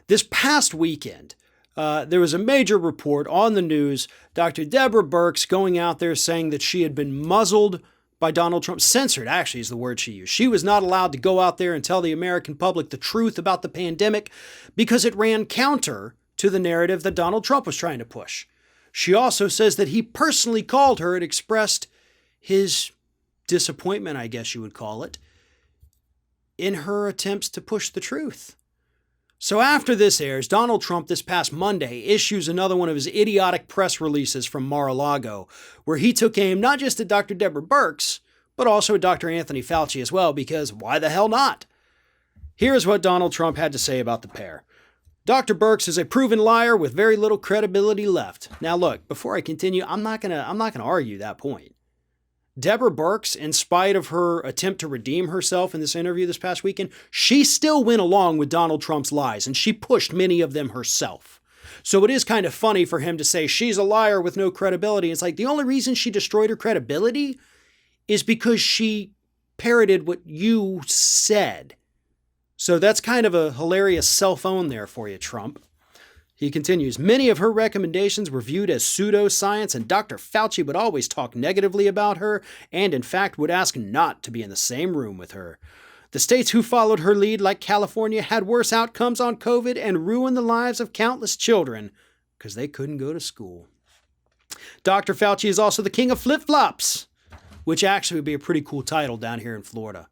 This past weekend, there was a major report on the news, Dr. Deborah Birx going out there saying that she had been muzzled by Donald Trump. Censored, actually, is the word she used. She was not allowed to go out there and tell the American public the truth about the pandemic because it ran counter to the narrative that Donald Trump was trying to push. She also says that he personally called her and expressed his disappointment, I guess you would call it, in her attempts to push the truth. So after this airs, Donald Trump this past Monday issues another one of his idiotic press releases from Mar-a-Lago, where he took aim not just at Dr. Deborah Birx, but also at Dr. Anthony Fauci as well, because why the hell not? Here's what Donald Trump had to say about the pair. Dr. Birx is a proven liar with very little credibility left. Now look, before I continue, I'm not gonna argue that point. Deborah Birx, in spite of her attempt to redeem herself in this interview this past weekend, she still went along with Donald Trump's lies, and she pushed many of them herself. So it is kind of funny for him to say she's a liar with no credibility. It's like the only reason she destroyed her credibility is because she parroted what you said. So that's kind of a hilarious cell phone there for you, Trump. He continues, many of her recommendations were viewed as pseudoscience, and Dr. Fauci would always talk negatively about her and, in fact, would ask not to be in the same room with her. The states who followed her lead, like California, had worse outcomes on COVID and ruined the lives of countless children because they couldn't go to school. Dr. Fauci is also the king of flip-flops, which actually would be a pretty cool title down here in Florida.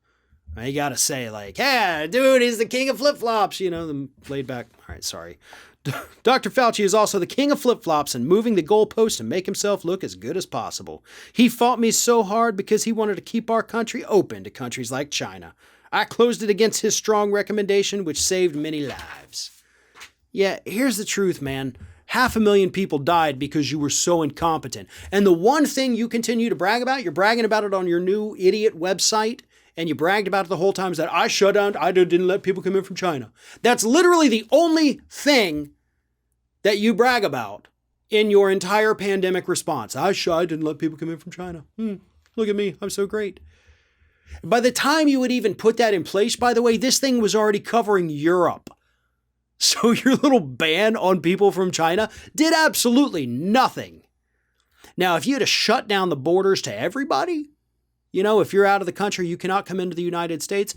You got to say, like, hey, dude, he's the king of flip-flops, you know, the laid back. All right, sorry. Dr. Fauci is also the king of flip-flops and moving the goalpost to make himself look as good as possible. He fought me so hard because he wanted to keep our country open to countries like China. I closed it against his strong recommendation, which saved many lives. Yeah, here's the truth, man. 500,000 people died because you were so incompetent. And the one thing you continue to brag about, you're bragging about it on your new idiot website, and you bragged about it the whole time, is that I shut down, I didn't let people come in from China. That's literally the only thing that you brag about in your entire pandemic response. I didn't let people come in from China. Look at me, I'm so great. By the time you would even put that in place, by the way, this thing was already covering Europe. So your little ban on people from China did absolutely nothing. Now, if you had to shut down the borders to everybody, you know, if you're out of the country, you cannot come into the United States,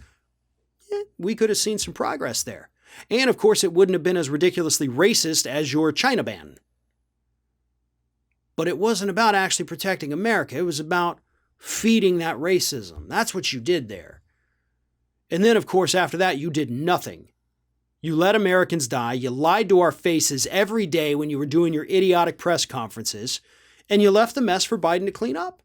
we could have seen some progress there. And of course, it wouldn't have been as ridiculously racist as your China ban. But it wasn't about actually protecting America. It was about feeding that racism. That's what you did there. And then, of course, after that, you did nothing. You let Americans die. You lied to our faces every day when you were doing your idiotic press conferences. And you left the mess for Biden to clean up.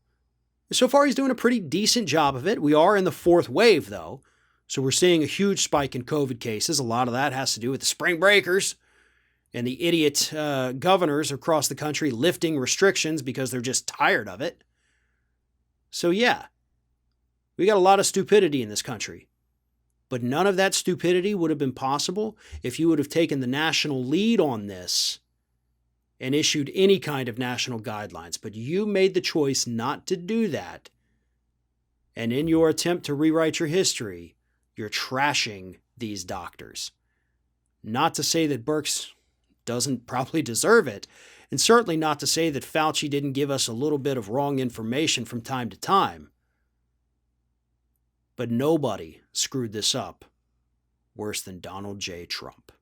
So far, he's doing a pretty decent job of it. We are in the fourth wave, though. So we're seeing a huge spike in COVID cases. A lot of that has to do with the spring breakers and the idiot governors across the country lifting restrictions because they're just tired of it. So yeah, we got a lot of stupidity in this country. But none of that stupidity would have been possible if you would have taken the national lead on this and issued any kind of national guidelines. But you made the choice not to do that. And in your attempt to rewrite your history, you're trashing these doctors. Not to say that Birx doesn't probably deserve it, and certainly not to say that Fauci didn't give us a little bit of wrong information from time to time. But nobody screwed this up worse than Donald J. Trump.